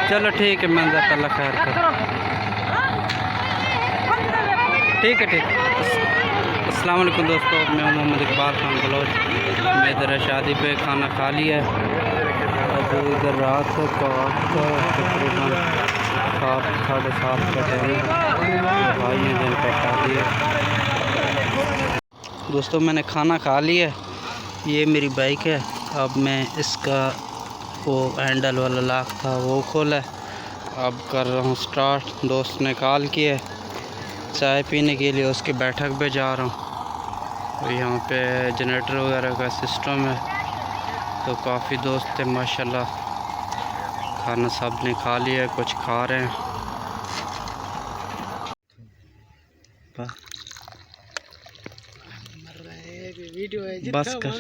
चलो ठीक है, मैं अल्लाह खैर कर। ठीक है ठीक है। अस्सलाम वालेकुम दोस्तों, मैं मोहम्मद इकबाल खान बलोच। मैं इधर शादी पे खाना खा लिया है। अब इधर रात का तकरीबन 7 साढ़े 7 का टाइम है। भाई ने दिन पे शादी है। दोस्तों मैंने खाना खा लिया है। ये मेरी बाइक है। अब मैं इसका वो हैंडल वाला लॉक था वो खोला है। अब कर रहा हूँ स्टार्ट। दोस्त ने कॉल किया, चाय पीने के लिए उसकी बैठक पे जा रहा हूँ। और यहाँ पे जनरेटर वगैरह का सिस्टम है, तो काफ़ी दोस्त थे माशाल्लाह। खाना सब ने खा लिया, कुछ खा रहे हैं। बस कर।